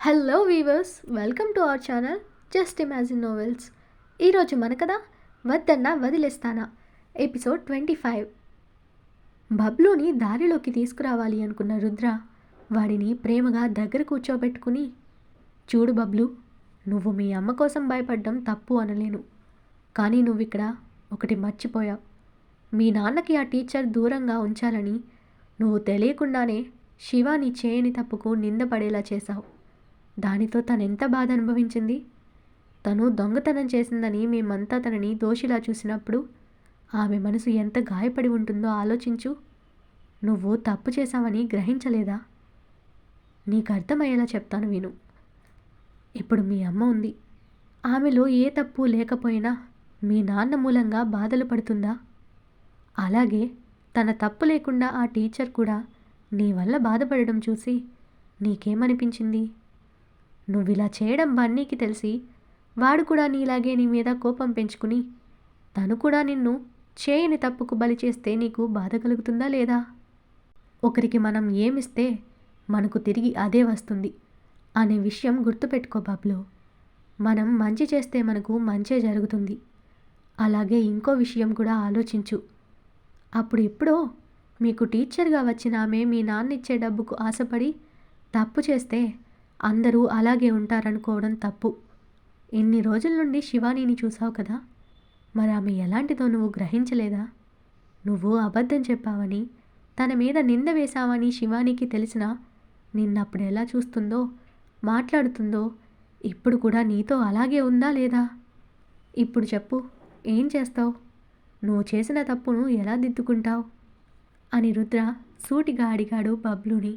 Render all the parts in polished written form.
Hello weavers, welcome to our channel just imagine novels. ఈరోజు మన కథ వద్దన్నా వదిలేస్తానా ఎపిసోడ్ 25. బబ్లూని దారిలోకి తీసుకురావాలి అనుకున్న రుద్ర వాడిని ప్రేమగా దగ్గర కూర్చోబెట్టుకుని, చూడు బబ్లు, నువ్వు మీ అమ్మ కోసం భయపడ్డం తప్పు అనలేను, కానీ నువ్వు ఇక్కడ ఒకటి మర్చిపోయావు. మీ నాన్నకి ఆ టీచర్ దూరంగా ఉంచాలని నువ్వు తెలియకుండానే శివాని చేయని తప్పుకు నిందపడేలా చేశావు. దానితో తనెంత బాధ అనుభవించింది. తను దొంగతనం చేసిందని మేమంతా తనని దోషిలా చూసినప్పుడు ఆమె మనసు ఎంత గాయపడి ఉంటుందో ఆలోచించు. నువ్వు తప్పు చేశావని గ్రహించలేదా? నీకు అర్థమయ్యేలా చెప్తాను విను. ఇప్పుడు మీ అమ్మ ఉంది. ఆమెలో ఏ తప్పు లేకపోయినా మీ నాన్న మూలంగా బాధలు పడుతుందా? అలాగే తన తప్పు లేకుండా ఆ టీచర్ కూడా నీ వల్ల బాధపడడం చూసి నీకేమనిపించింది? నువ్విలా చేయడం బన్నీకి తెలిసి వాడు కూడా నీలాగే నీ మీద కోపం పెంచుకుని తను కూడా నిన్ను చేయని తప్పుకు బలి చేస్తే నీకు బాధ కలుగుతుందా లేదా? ఒకరికి మనం ఏమిస్తే మనకు తిరిగి అదే వస్తుంది అనే విషయం గుర్తుపెట్టుకో బబ్లు. మనం మంచి చేస్తే మనకు మంచే జరుగుతుంది. అలాగే ఇంకో విషయం కూడా ఆలోచించు. అప్పుడు ఎప్పుడో మీకు టీచర్గా వచ్చిన ఆమె మీ నాన్న ఇచ్చే డబ్బుకు ఆశపడి తప్పు చేస్తే అందరూ అలాగే ఉంటారనుకోవడం తప్పు. ఇన్ని రోజుల నుండి శివానీని చూసావు కదా, మరి ఆమె ఎలాంటిదో నువ్వు గ్రహించలేదా? నువ్వు అబద్ధం చెప్పావని, తన మీద నింద వేశావని శివానీకి తెలిసినా నిన్నప్పుడు ఎలా చూస్తుందో, మాట్లాడుతుందో ఇప్పుడు కూడా నీతో అలాగే ఉందా లేదా? ఇప్పుడు చెప్పు, ఏం చేస్తావు? నువ్వు చేసిన తప్పును ఎలా దిద్దుకుంటావు అని రుద్ర సూటిగా అడిగాడు బబ్లుని.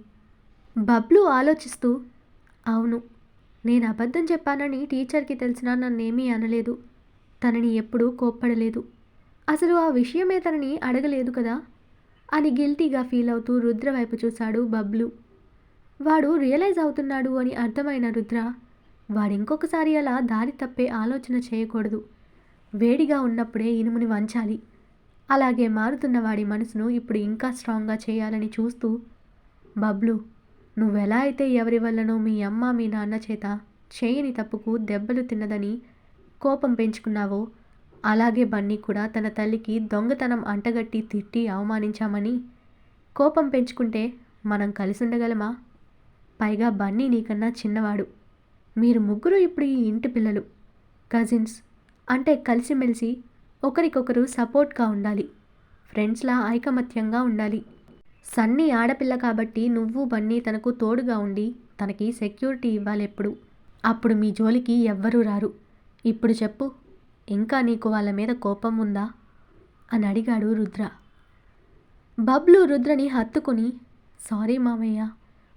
బబ్లు ఆలోచిస్తూ, అవును, నేను అబద్ధం చెప్పానని టీచర్కి తెలిసినా నన్నేమీ అనలేదు. తనని ఎప్పుడూ కోప్పడలేదు. అసలు ఆ విషయమే తనని అడగలేదు కదా అని గిల్టీగా ఫీల్ అవుతూ రుద్ర వైపు చూశాడు బబ్లు. వాడు రియలైజ్ అవుతున్నాడు అని అర్థమైన రుద్ర వాడింకొకసారి అలా దారి తప్పే ఆలోచన చేయకూడదు. వేడిగా ఉన్నప్పుడే ఇనుముని వంచాలి. అలాగే మారుతున్న వాడి మనసును ఇప్పుడు ఇంకా స్ట్రాంగ్గా చేయాలని చూస్తూ, బబ్లు, నువ్వెలా అయితే ఎవరి వల్లనో మీ అమ్మ మీ నాన్న చేత చేయని తప్పుకు దెబ్బలు తిన్నదని కోపం పెంచుకున్నావో, అలాగే బన్నీ కూడా తన తల్లికి దొంగతనం అంటగట్టి తిట్టి అవమానించామని కోపం పెంచుకుంటే మనం కలిసి ఉండగలమా? పైగా బన్నీ నీకన్నా చిన్నవాడు. మీరు ముగ్గురు ఇప్పుడు ఈ ఇంటి పిల్లలు, కజిన్స్. అంటే కలిసిమెలిసి ఒకరికొకరు సపోర్ట్గా ఉండాలి. ఫ్రెండ్స్లా ఐకమత్యంగా ఉండాలి. సన్నీ ఆడపిల్ల కాబట్టి నువ్వు బన్నీ తనకు తోడుగా ఉండి తనకి సెక్యూరిటీ ఇవ్వాలెప్పుడు. అప్పుడు మీ జోలికి ఎవ్వరూ రారు. ఇప్పుడు చెప్పు, ఇంకా నీకు వాళ్ళ మీద కోపం ఉందా అని అడిగాడు రుద్ర. బబ్లు రుద్రని హత్తుకుని, సారీ మామయ్య,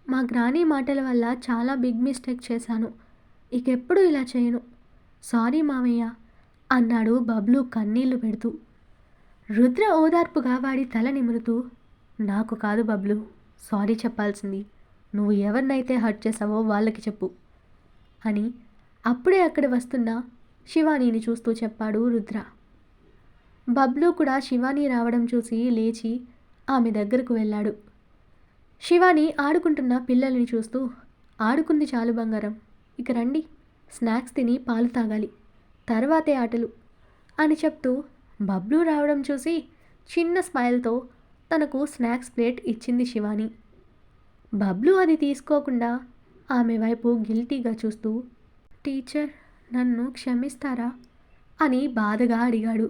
మా గ్రానీ మాటల వల్ల చాలా బిగ్ మిస్టేక్ చేశాను. ఇకెప్పుడు ఇలా చేయను. సారీ మామయ్య అన్నాడు బబ్లు కన్నీళ్లు పెడుతూ. రుద్ర ఓదార్పుగా వాడి తల నిమురుతూ, నాకు కాదు బబ్లు సారీ చెప్పాల్సింది, నువ్వు ఎవరినైతే హర్ట్ చేసావో వాళ్ళకి చెప్పు అని అప్పుడే అక్కడ వస్తున్న శివానీని చూస్తూ చెప్పాడు రుద్ర. బబ్లు కూడా శివానీ రావడం చూసి లేచి ఆమె దగ్గరకు వెళ్ళాడు. శివాని ఆడుకుంటున్న పిల్లల్ని చూస్తూ, ఆడుకుంది చాలు బంగారం, ఇక రండి, స్నాక్స్ తిని పాలు తాగాలి, తర్వాతే ఆటలు అని చెప్తూ బబ్లు రావడం చూసి చిన్న స్మైల్తో తనకు స్నాక్స్ ప్లేట్ ఇచ్చింది శివాని. బబ్లు అది తీసుకోకుండా ఆమె వైపు గిల్టీగా చూస్తూ, టీచర్ నన్ను క్షమిస్తారా అని బాధగా అడిగాడు.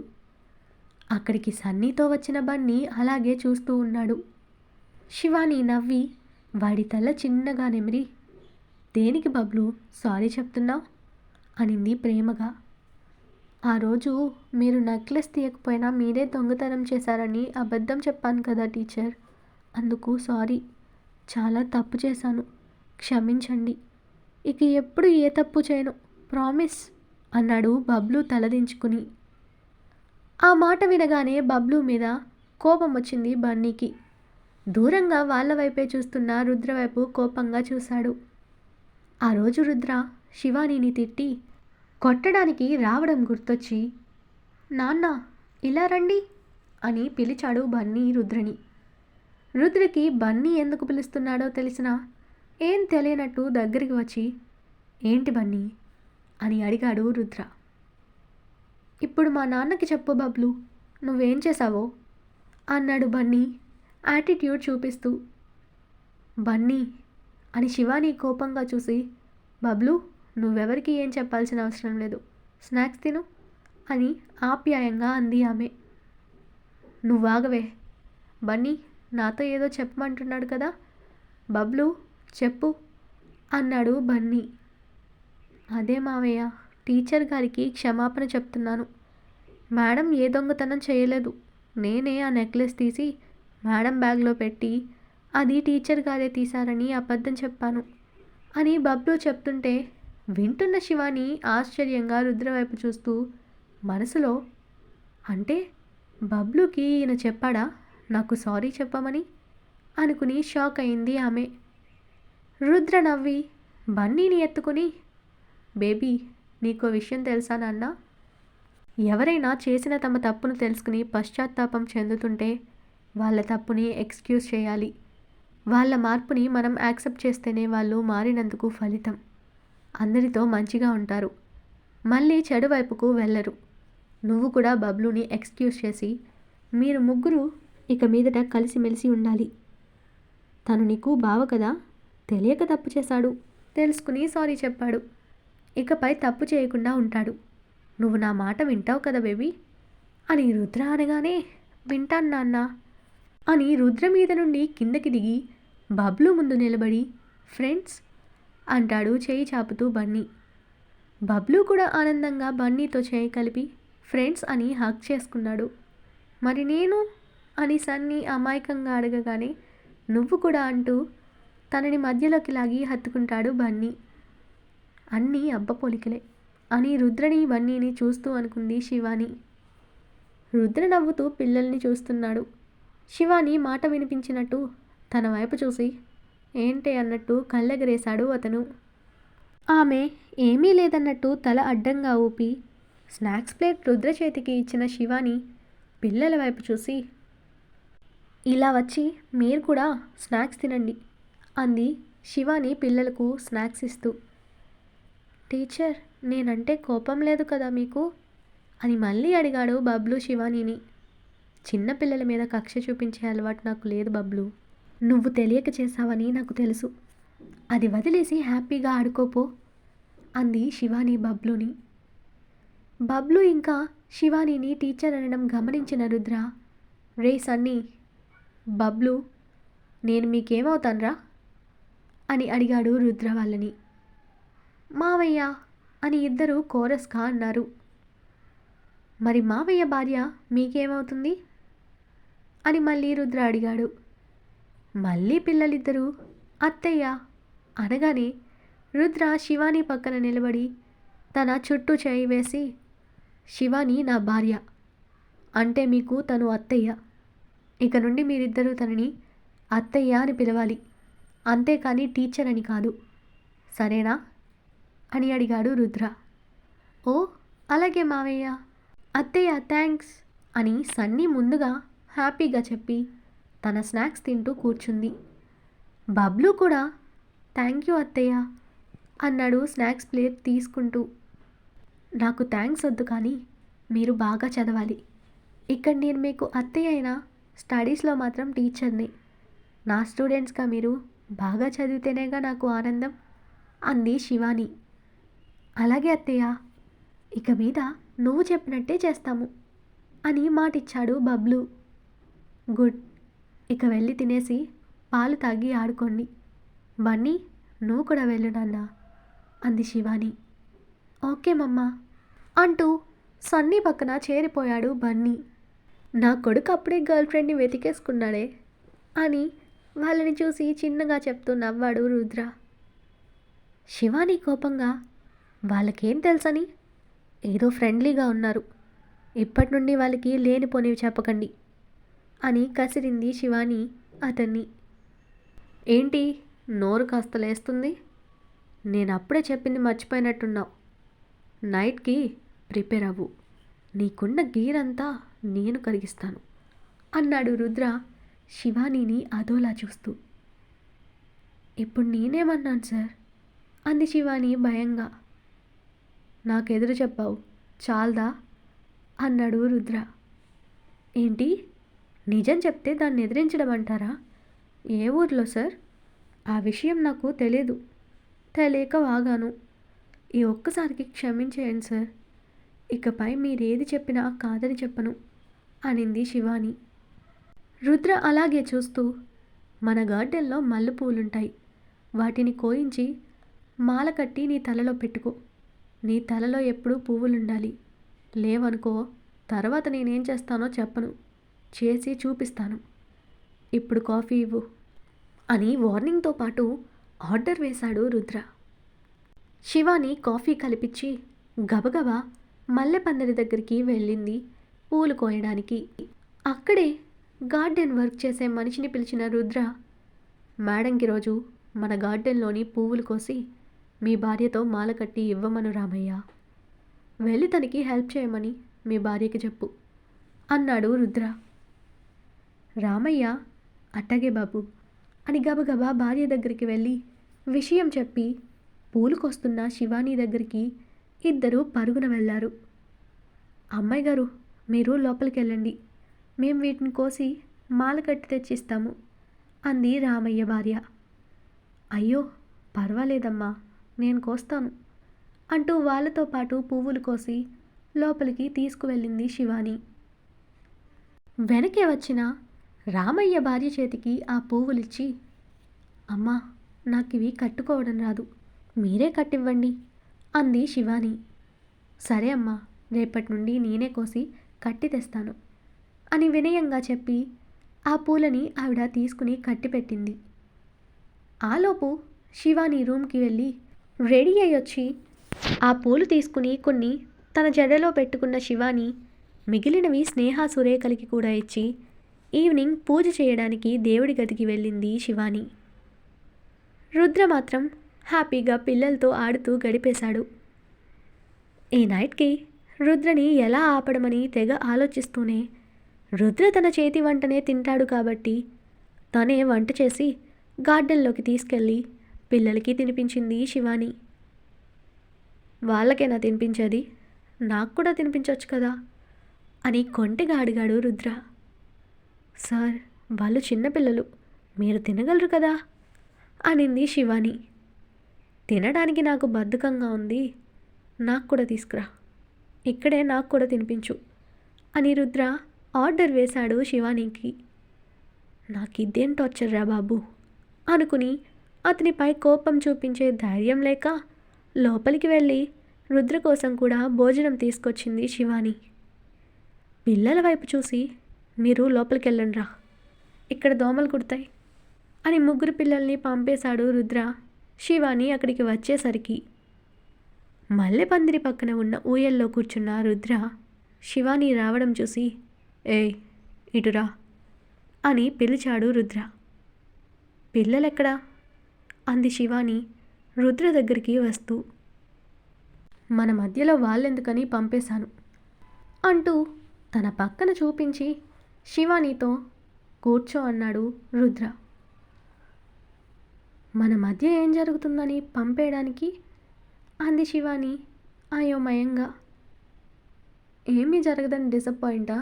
అక్కడికి సన్నీతో వచ్చిన బన్నీ అలాగే చూస్తూ ఉన్నాడు. శివాని నవ్వి వాడి తల చిన్నగా నెమిరి, దేనికి బబ్లు సారీ చెప్తున్నావు అనింది ప్రేమగా. ఆ రోజు మీరు నెక్లెస్ తీయకపోయినా మీరే దొంగతనం చేశారని అబద్ధం చెప్పాను కదా టీచర్, అందుకు సారీ, చాలా తప్పు చేశాను, క్షమించండి, ఇక ఎప్పుడు ఏ తప్పు చేయను, ప్రామిస్ అన్నాడు బబ్లు తలదించుకుని. ఆ మాట వినగానే బబ్లు మీద కోపం వచ్చింది బన్నీకి. దూరంగా వాళ్ళ వైపే చూస్తున్న రుద్ర వైపు కోపంగా చూశాడు. ఆ రోజు రుద్ర శివానీని తిట్టి కొట్టడానికి రావడం గుర్తొచ్చి, నాన్న ఇలా రండి అని పిలిచాడు బన్నీ రుద్రని. రుద్రకి బన్నీ ఎందుకు పిలుస్తున్నాడో తెలిసినా ఏం తెలియనట్టు దగ్గరికి వచ్చి ఏంటి బన్నీ అని అడిగాడు రుద్ర. ఇప్పుడు మా నాన్నకి చెప్పు బబ్లు, నువ్వేం చేశావో అన్నాడు బన్నీ యాటిట్యూడ్ చూపిస్తూ. బన్నీ అని శివాని కోపంగా చూసి, బబ్లు నువ్వెవరికి ఏం చెప్పాల్సిన అవసరం లేదు, స్నాక్స్ తిను అని ఆప్యాయంగా అంది ఆమె. నువ్వాగవే, బన్నీ నాతో ఏదో చెప్పమంటున్నాడు కదా, బబ్లు చెప్పు అన్నాడు బన్నీ. అదే మావయ్య, టీచర్ గారికి క్షమాపణ చెప్తున్నాను. మేడం ఏ దొంగతనం చేయలేదు, నేనే ఆ నెక్లెస్ తీసి మేడం బ్యాగ్లో పెట్టి అది టీచర్ గారే తీశారని అబద్ధం చెప్పాను అని బబ్లు చెప్తుంటే వింటున్న శివాని ఆశ్చర్యంగా రుద్ర వైపు చూస్తూ మనసులో, అంటే బబ్లుకి ఈయన చెప్పాడా నాకు సారీ చెప్పమని అనుకుని షాక్ అయింది ఆమె. రుద్ర నవ్వి బన్నీని ఎత్తుకుని, బేబీ నీకో విషయం తెలుసా నాన్న, ఎవరైనా చేసిన తమ తప్పును తెలుసుకుని పశ్చాత్తాపం చెందుతుంటే వాళ్ళ తప్పుని ఎక్స్క్యూజ్ చేయాలి. వాళ్ళ మార్పుని మనం యాక్సెప్ట్ చేస్తేనే వాళ్ళు మారినందుకు ఫలితం. అందరితో మంచిగా ఉంటారు, మళ్ళీ చెడు వైపుకు వెళ్ళరు. నువ్వు కూడా బబ్లుని ఎక్స్క్యూజ్ చేసి మీరు ముగ్గురు ఇక మీదట కలిసిమెలిసి ఉండాలి. తను నీకు బావ కదా, తెలియక తప్పు చేశాడు, తెలుసుకుని సారీ చెప్పాడు, ఇకపై తప్పు చేయకుండా ఉంటాడు. నువ్వు నా మాట వింటావు కదా బేబీ అని రుద్ర అనగానే, వింటాను నాన్న అని రుద్ర మీద నుండి కిందకి దిగి బబ్లు ముందు నిలబడి ఫ్రెండ్స్ అంటాడు చేయి చాపుతూ బన్నీ. బబ్లు కూడా ఆనందంగా బన్నీతో చేయి కలిపి ఫ్రెండ్స్ అని హగ్ చేసుకున్నాడు. మరి నేను అని సన్నీ అమాయకంగా అడగగానే నువ్వు కూడా అంటూ తనని మధ్యలోకి లాగి హత్తుకుంటాడు బన్నీ. అన్నీ అబ్బ పోలికలే అని రుద్రని బన్నీని చూస్తూ అనుకుంది శివాని. రుద్ర నవ్వుతూ పిల్లల్ని చూస్తున్నాడు. శివాని మాట వినిపించినట్టు తన వైపు చూసి ఏంటే అన్నట్టు కళ్ళెగరేశాడు అతను. ఆమె ఏమీ లేదన్నట్టు తల అడ్డంగా ఊపి స్నాక్స్ ప్లేట్ రుద్ర చేతికి ఇచ్చిన శివాని పిల్లల వైపు చూసి, ఇలా వచ్చి మీరు కూడా స్నాక్స్ తినండి అంది శివాని పిల్లలకు స్నాక్స్ ఇస్తూ. టీచర్ నేనంటే కోపం లేదు కదా మీకు అని మళ్ళీ అడిగాడు బబ్లు శివానీని. చిన్నపిల్లల మీద కక్ష చూపించే అలవాటు నాకు లేదు బబ్లు, నువ్వు తెలియక చేశావని నాకు తెలుసు, అది వదిలేసి హ్యాపీగా ఆడుకోపో అంది శివాని బబ్లుని. బబ్లు ఇంకా శివానీని టీచర్ అనడం గమనించిన రుద్ర, రే సన్నీ, బబ్లు నేను మీకేమవుతాన్రా అని అడిగాడు రుద్ర వాళ్ళని. మావయ్య అని ఇద్దరు కోరస్గా అన్నారు. మరి మావయ్య భార్య మీకేమవుతుంది అని మళ్ళీ రుద్ర అడిగాడు. మళ్ళీ పిల్లలిద్దరూ అత్తయ్య అనగానే రుద్ర శివాని పక్కన నిలబడి తన చుట్టూ చేయి వేసి, శివాని నా భార్య అంటే మీకు తను అత్తయ్య, ఇక నుండి మీరిద్దరూ తనని అత్తయ్య అని పిలవాలి, అంతేకాని టీచర్ అని కాదు, సరేనా అని అడిగాడు రుద్ర. ఓ అలాగే మావయ్య, అత్తయ్య థ్యాంక్స్ అని సన్నీ ముందుగా హ్యాపీగా చెప్పి తన స్నాక్స్ తింటూ కూర్చుంది. బబ్లు కూడా థ్యాంక్ యూ అత్తయ్య అన్నాడు స్నాక్స్ ప్లేట్ తీసుకుంటూ. నాకు థ్యాంక్స్ వద్దు కానీ మీరు బాగా చదవాలి, ఇక్కడ నేను మీకు అత్తయ్య అయినా స్టడీస్లో మాత్రం టీచర్ని, నా స్టూడెంట్స్గా మీరు బాగా చదివితేనేగా నాకు ఆనందం అంది శివాని. అలాగే అత్తయ్య, ఇక మీద నువ్వు చెప్పినట్టే చేస్తాము అని మాటిచ్చాడు బబ్లు. గుడ్, ఇక వెళ్ళి తినేసి పాలు తాగి ఆడుకోండి, బన్నీ నువ్వు కూడా వెళ్ళు నాన్న అంది శివాని. ఓకే మమ్మ అంటూ సన్నీ పక్కన చేరిపోయాడు బన్నీ. నా కొడుకు అప్పుడే గర్ల్ ఫ్రెండ్ని వెతికేసుకున్నాడే అని వాళ్ళని చూసి చిన్నగా చెప్తూ నవ్వాడు రుద్ర. శివాని కోపంగా, వాళ్ళకేం తెలుసని, ఏదో ఫ్రెండ్లీగా ఉన్నారు, ఇప్పటి నుండి వాళ్ళకి లేనిపోనివి చెప్పకండి అని కసిరింది శివాని అతన్ని. ఏంటి నోరు కాస్త లేస్తుంది, నేను అప్పుడే చెప్పింది మర్చిపోయినట్టున్నావు, నైట్కి ప్రిపేర్ అవ్వు, నీకున్న గీరంతా నేను కరిగిస్తాను అన్నాడు రుద్ర శివానీని అదోలా చూస్తూ. ఇప్పుడు నేనేమన్నాను సార్ అంది శివాని భయంగా. నాకెదురు చెప్పావు, చాల్దా అన్నాడు రుద్ర. ఏంటి, నిజం చెప్తే దాన్ని ఎదిరించడం అంటారా? ఏ ఊర్లో సార్? ఆ విషయం నాకు తెలీదు, తెలియక వాగాను. ఈ ఒక్కసారికి క్షమించేయండి సార్. ఇకపై మీరేది చెప్పినా కాదని చెప్పను అనింది శివాని. రుద్ర అలాగే చూస్తూ, మన గార్డెన్లో మల్లెపూలుంటాయి, వాటిని కోయించి మాల కట్టి నీ తలలో పెట్టుకో. నీ తలలో ఎప్పుడూ పువ్వులుండాలి. లేవనుకో, తర్వాత నేనేం చేస్తానో చెప్పను, చేసి చూపిస్తాను. ఇప్పుడు కాఫీ ఇవ్వు అని వార్నింగ్తో పాటు ఆర్డర్ వేశాడు రుద్ర. శివాని కాఫీ కలిపించి గబగబా మల్లెపందిరి దగ్గరికి వెళ్ళింది పూలు కోయడానికి. అక్కడే గార్డెన్ వర్క్ చేసే మనిషిని పిలిచిన రుద్ర, మేడంకి రోజు మన గార్డెన్లోని పువ్వులు కోసి మీ భార్యతో మాల కట్టి ఇవ్వమను రామయ్య. వెళ్ళి తనకి హెల్ప్ చేయమని మీ భార్యకి చెప్పు అన్నాడు రుద్ర. రామయ్య అట్టగే బాబు అని గబగబా భార్య దగ్గరికి వెళ్ళి విషయం చెప్పి పూలు కోస్తున్న శివాని దగ్గరికి ఇద్దరు పరుగున వెళ్ళారు. అమ్మాయి గారు, మీరు లోపలికి వెళ్ళండి, మేం వీటిని కోసి మాల కట్టి తెచ్చిస్తాము అంది రామయ్య భార్య. అయ్యో పర్వాలేదమ్మా, నేను కోస్తాను అంటూ వాళ్ళతో పాటు పువ్వులు కోసి లోపలికి తీసుకువెళ్ళింది శివాని. వెనకే వచ్చిన రామయ్య భార్య చేతికి ఆ పువ్వులిచ్చి, అమ్మా నాకివి కట్టుకోవడం రాదు, మీరే కట్టివ్వండి అంది శివాని. సరే అమ్మా, రేపటి నుండి నేనే కోసి కట్టి తెస్తాను అని వినయంగా చెప్పి ఆ పూలని ఆవిడ తీసుకుని కట్టిపెట్టింది. ఆలోపు శివాని రూమ్కి వెళ్ళి రెడీ అయ్యి వచ్చి ఆ పూలు తీసుకుని కొన్ని తన జడలో పెట్టుకున్న శివాని మిగిలినవి స్నేహ సురేఖలకి కూడా ఇచ్చి ఈవినింగ్ పూజ చేయడానికి దేవుడి గదికి వెళ్ళింది శివాని. రుద్ర మాత్రం హ్యాపీగా పిల్లలతో ఆడుతూ గడిపేశాడు. ఈ నైట్కి రుద్రని ఎలా ఆపడమని తెగ ఆలోచిస్తూనే, రుద్ర తన చేతి వంటనే తింటాడు కాబట్టి తనే వంట చేసి గార్డెన్లోకి తీసుకెళ్ళి పిల్లలకి తినిపించింది శివాని. వాళ్ళకేనా తినిపించేది, నాకు కూడా తినిపించవచ్చు కదా అని కొంటెగా అడిగాడు రుద్ర. సార్, వాళ్ళు చిన్నపిల్లలు, మీరు తినగలరు కదా అనింది శివాని. తినడానికి నాకు బద్ధకంగా ఉంది, నాకు కూడా తీసుకురా, ఇక్కడే నాకు కూడా తినిపించు అని రుద్ర ఆర్డర్ వేశాడు శివానీకి. నాకిదేం టార్చర్రా బాబు అనుకుని అతనిపై కోపం చూపించే ధైర్యం లేక లోపలికి వెళ్ళి రుద్ర కోసం కూడా భోజనం తీసుకొచ్చింది శివాని. పిల్లల వైపు చూసి, మీరు లోపలికి వెళ్ళండిరా, ఇక్కడ దోమలు కుడతాయి అని ముగ్గురు పిల్లల్ని పంపేశాడు రుద్ర. శివాని అక్కడికి వచ్చేసరికి మల్లెపందిరి పక్కన ఉన్న ఊయల్లో కూర్చున్న రుద్ర శివాని రావడం చూసి, ఏయ్ ఇటురా అని పిలిచాడు రుద్ర. పిల్లలెక్కడా అంది శివాని రుద్ర దగ్గరికి వస్తూ. మన మధ్యలో వాళ్ళెందుకని పంపేశాను అంటూ తన పక్కన చూపించి శివానీతో కూర్చో అన్నాడు రుద్ర. మన మధ్య ఏం జరుగుతుందని పంపేయడానికి అంది శివాని అయోమయంగా. ఏమీ జరగదని డిసప్పాయింటా,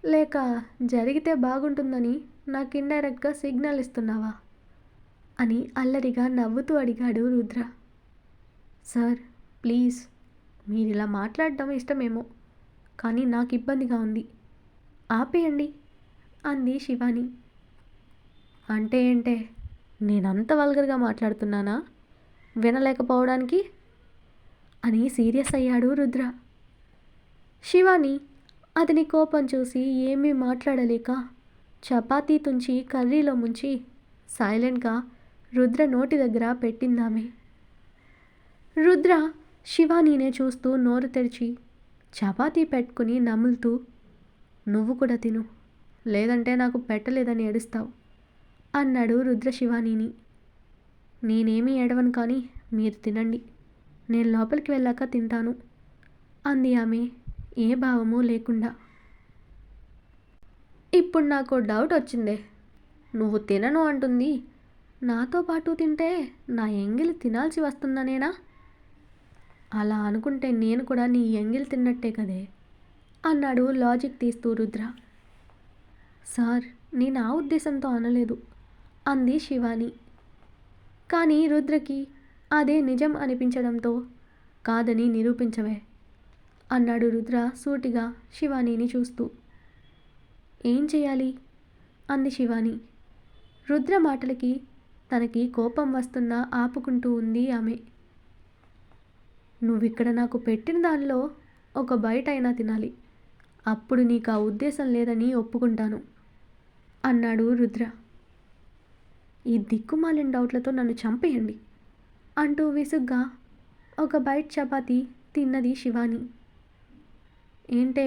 లేక జరిగితే బాగుంటుందని నాకు ఇండైరెక్ట్గా సిగ్నల్ ఇస్తున్నావా అని అల్లరిగా నవ్వుతూ అడిగాడు రుద్ర. సార్ ప్లీజ్, మీరు ఇలా మాట్లాడటం ఇష్టమేమో, కానీ నాకు ఇబ్బందిగా ఉంది, ఆపేయండి అంది శివాని. అంటే ఏంటే, నేనంత వల్గర్గా మాట్లాడుతున్నానా వినలేకపోవడానికి అని సీరియస్ అయ్యాడు రుద్ర. శివాని అతని కోపం చూసి ఏమీ మాట్లాడలేక చపాతీ తుంచి కర్రీలో ముంచి సైలెంట్గా రుద్ర నోటి దగ్గర పెట్టిందామె. రుద్ర శివానీనే చూస్తూ నోరు తెరిచి చపాతీ పెట్టుకుని నములుతూ, నువ్వు కూడా తిను, లేదంటే నాకు పెట్టలేదని ఏడుస్తావు అన్నాడు రుద్ర శివానీని. నేనేమీ ఏడవను, కానీ మీరు తినండి, నేను లోపలికి వెళ్ళాక తింటాను అంది ఆమె ఏ భావము లేకుండా. ఇప్పుడు నాకు డౌట్ వచ్చిందే, నువ్వు తినను అంటుంది, నాతో పాటు తింటే నా ఎంగిలి తినాల్సి వస్తుందనేనా? అలా అనుకుంటే నేను కూడా నీ ఎంగిలి తిన్నట్టే కదే అన్నాడు లాజిక్ తీస్తూ రుద్ర. సార్, నేను ఆ ఉద్దేశంతో అనలేదు అంది శివాని. కానీ రుద్రకి అదే నిజం అనిపించడంతో కాదని నిరూపించవే అన్నాడు రుద్ర సూటిగా శివానీని చూస్తూ. ఏం చేయాలి అంది శివాని. రుద్ర మాటలకి తనకి కోపం వస్తున్నా ఆపుకుంటూ ఉంది ఆమె. నువ్విక్కడ నాకు పెట్టిన దానిలో ఒక బయట అయినా తినాలి, అప్పుడు నీకు ఆ ఉద్దేశం లేదని ఒప్పుకుంటాను అన్నాడు రుద్ర. ఈ దిక్కుమాలిన డౌట్లతో నన్ను చంపేయండి అంటూ విసుగ్గా ఒక బైట్ చపాతీ తిన్నది శివాని. ఏంటే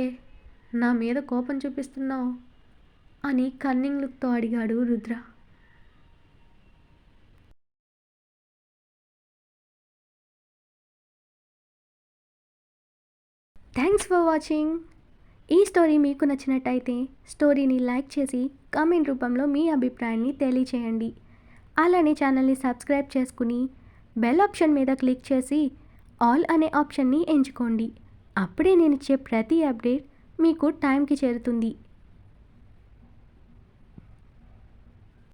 నా మీద కోపం చూపిస్తున్నావు అని కన్నింగ్ లుక్తో అడిగాడు రుద్ర. Thanks for watching. ఈ స్టోరీ మీకు నచ్చినట్టయితే స్టోరీని లైక్ చేసి కామెంట్ రూపంలో మీ అభిప్రాయాన్ని తెలియచేయండి. అలానే ఛానల్ని సబ్స్క్రైబ్ చేసుకుని బెల్ ఆప్షన్ మీద క్లిక్ చేసి ఆల్ అనే ఆప్షన్ని ఎంచుకోండి. అప్పుడే నేను ఇచ్చే ప్రతి అప్డేట్ మీకు టైంకి చేరుతుంది.